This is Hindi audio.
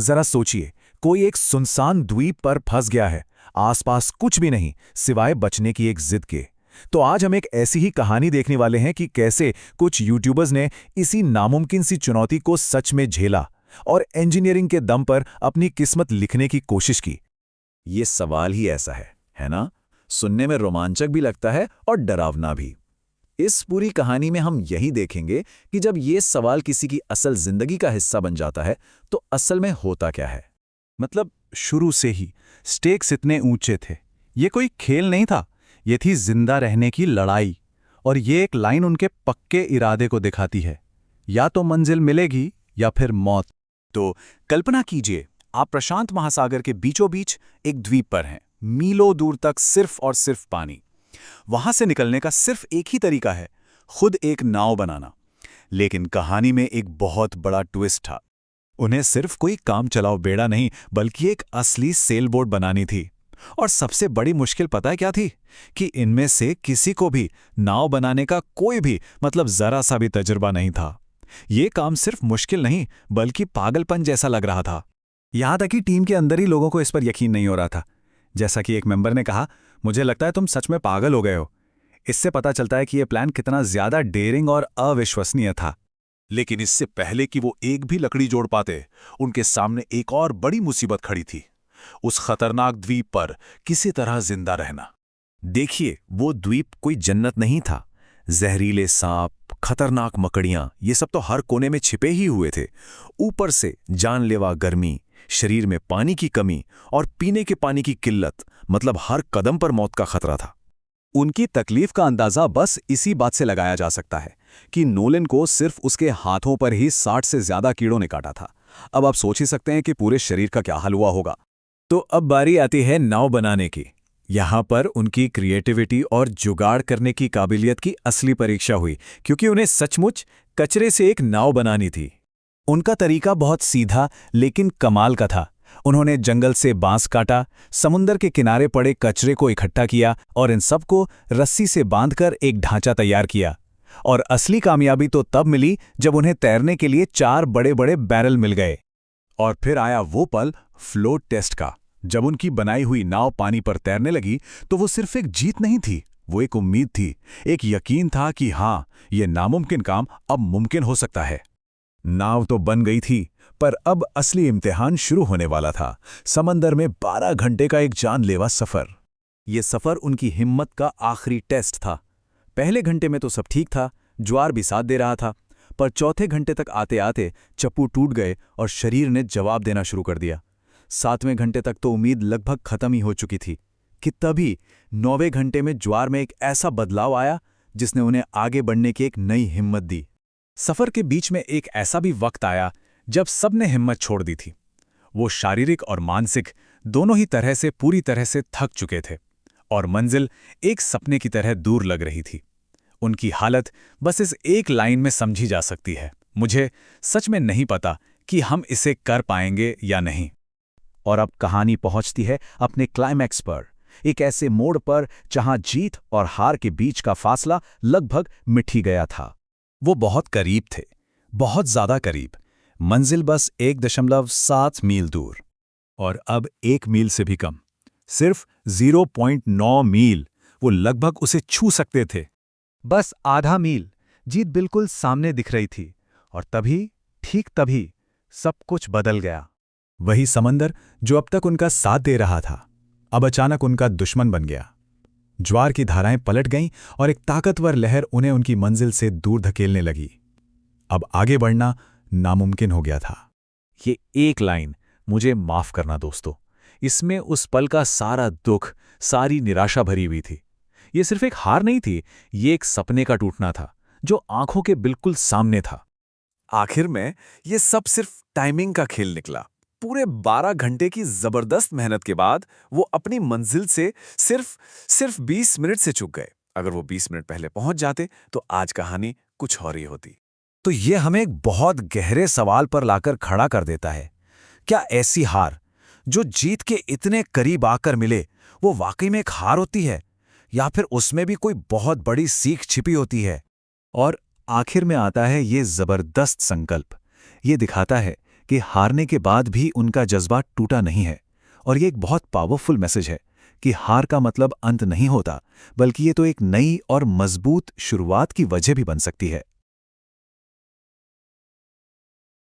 जरा सोचिए, कोई एक सुनसान द्वीप पर फंस गया है। आसपास कुछ भी नहीं सिवाय बचने की एक जिद के। तो आज हम एक ऐसी ही कहानी देखने वाले हैं कि कैसे कुछ यूट्यूबर्स ने इसी नामुमकिन सी चुनौती को सच में झेला और इंजीनियरिंग के दम पर अपनी किस्मत लिखने की कोशिश की। ये सवाल ही ऐसा है ना? सुनने में रोमांचक भी लगता है और डरावना भी। इस पूरी कहानी में हम यही देखेंगे कि जब ये सवाल किसी की असल जिंदगी का हिस्सा बन जाता है तो असल में होता क्या है। मतलब शुरू से ही स्टेक्स इतने ऊंचे थे। ये कोई खेल नहीं था, ये थी जिंदा रहने की लड़ाई। और ये एक लाइन उनके पक्के इरादे को दिखाती है, या तो मंजिल मिलेगी या फिर मौत। तो कल्पना कीजिए, आप प्रशांत महासागर के बीचों बीच एक द्वीप पर हैं, मीलों दूर तक सिर्फ और सिर्फ पानी। वहां से निकलने का सिर्फ एक ही तरीका है, खुद एक नाव बनाना। लेकिन कहानी में एक बहुत बड़ा ट्विस्ट था। उन्हें सिर्फ कोई काम चलाओ बेड़ा नहीं, बल्कि एक असली सेलबोट बनानी थी। और सबसे बड़ी मुश्किल पता है क्या थी? कि इनमें से किसी को भी नाव बनाने का कोई भी जरा सा भी तजुर्बा नहीं था। ये काम सिर्फ मुश्किल नहीं, बल्कि पागलपन जैसा लग रहा था। यहां तक कि टीम के अंदर ही लोगों को इस पर यकीन नहीं हो रहा था। जैसा कि एक मेंबर ने कहा, मुझे लगता है तुम सच में पागल हो गए हो। इससे पता चलता है कि यह प्लान कितना ज्यादा डेयरिंग और अविश्वसनीय था। लेकिन इससे पहले कि वो एक भी लकड़ी जोड़ पाते, उनके सामने एक और बड़ी मुसीबत खड़ी थी। उस खतरनाक द्वीप पर किसी तरह जिंदा रहना। देखिए, वो द्वीप कोई जन्नत नहीं था। जहरीले सांप, खतरनाक मकड़ियां, ये सब तो हर कोने में छिपे ही हुए थे। ऊपर से जानलेवा गर्मी, शरीर में पानी की कमी और पीने के पानी की किल्लत, हर कदम पर मौत का खतरा था। उनकी तकलीफ का अंदाजा बस इसी बात से लगाया जा सकता है कि नोलन को सिर्फ उसके हाथों पर ही 60 से ज्यादा कीड़ों ने काटा था। अब आप सोच ही सकते हैं कि पूरे शरीर का क्या हाल हुआ होगा। तो अब बारी आती है नाव बनाने की। यहां पर उनकी क्रिएटिविटी और जुगाड़ करने की काबिलियत की असली परीक्षा हुई, क्योंकि उन्हें सचमुच कचरे से एक नाव बनानी थी। उनका तरीका बहुत सीधा लेकिन कमाल का था। उन्होंने जंगल से बांस काटा, समुंदर के किनारे पड़े कचरे को इकट्ठा किया और इन सबको रस्सी से बांधकर एक ढांचा तैयार किया। और असली कामयाबी तो तब मिली जब उन्हें तैरने के लिए 4 बड़े-बड़े बैरल मिल गए। और फिर आया वो पल फ्लोट टेस्ट का। जब उनकी बनाई हुई नाव पानी पर तैरने लगी तो वो सिर्फ एक जीत नहीं थी, वो एक उम्मीद थी, एक यकीन था कि हाँ, ये नामुमकिन काम अब मुमकिन हो सकता है। नाव तो बन गई थी, पर अब असली इम्तिहान शुरू होने वाला था। समंदर में 12 घंटे का एक जानलेवा सफर। ये सफर उनकी हिम्मत का आखिरी टेस्ट था। पहले घंटे में तो सब ठीक था, ज्वार भी साथ दे रहा था, पर चौथे घंटे तक आते आते चप्पू टूट गए और शरीर ने जवाब देना शुरू कर दिया। 7वें घंटे तक तो उम्मीद लगभग खत्म ही हो चुकी थी कि तभी 9वें घंटे में ज्वार में एक ऐसा बदलाव आया जिसने उन्हें आगे बढ़ने की एक नई हिम्मत दी। सफर के बीच में एक ऐसा भी वक्त आया जब सबने हिम्मत छोड़ दी थी। वो शारीरिक और मानसिक दोनों ही तरह से पूरी तरह से थक चुके थे और मंजिल एक सपने की तरह दूर लग रही थी। उनकी हालत बस इस एक लाइन में समझी जा सकती है, मुझे सच में नहीं पता कि हम इसे कर पाएंगे या नहीं। और अब कहानी पहुंचती है अपने क्लाइमैक्स पर, एक ऐसे मोड़ पर जहां जीत और हार के बीच का फासला लगभग मिट ही गया था। वो बहुत करीब थे, बहुत ज्यादा करीब। मंजिल बस 1.7 मील दूर। और अब 1 मील से भी कम, सिर्फ 0.9 मील। वो लगभग उसे छू सकते थे। बस आधा मील, जीत बिल्कुल सामने दिख रही थी। और तभी, ठीक तभी, सब कुछ बदल गया। वही समंदर जो अब तक उनका साथ दे रहा था, अब अचानक उनका दुश्मन बन गया। ज्वार की धाराएं पलट गईं और एक ताकतवर लहर उन्हें उनकी मंजिल से दूर धकेलने लगी। अब आगे बढ़ना नामुमकिन हो गया था। ये एक लाइन, मुझे माफ करना दोस्तों, इसमें उस पल का सारा दुख, सारी निराशा भरी हुई थी। ये सिर्फ एक हार नहीं थी, ये एक सपने का टूटना था जो आंखों के बिल्कुल सामने था। आखिर में ये सब सिर्फ टाइमिंग का खेल निकला। पूरे 12 घंटे की जबरदस्त मेहनत के बाद वो अपनी मंजिल से सिर्फ 20 मिनट से चूक गए। अगर वो 20 मिनट पहले पहुंच जाते तो आज कहानी कुछ और ही होती। तो ये हमें एक बहुत गहरे सवाल पर लाकर खड़ा कर देता है। क्या ऐसी हार, जो जीत के इतने करीब आकर मिले, वो वाकई में एक हार होती है, या फिर उसमें भी कोई बहुत बड़ी सीख छिपी होती है? और आखिर में आता है ये जबरदस्त संकल्प। ये दिखाता है कि हारने के बाद भी उनका जज्बा टूटा नहीं है। और ये एक बहुत पावरफुल मैसेज है कि हार का मतलब अंत नहीं होता, बल्कि ये तो एक नई और मजबूत शुरुआत की वजह भी बन सकती है।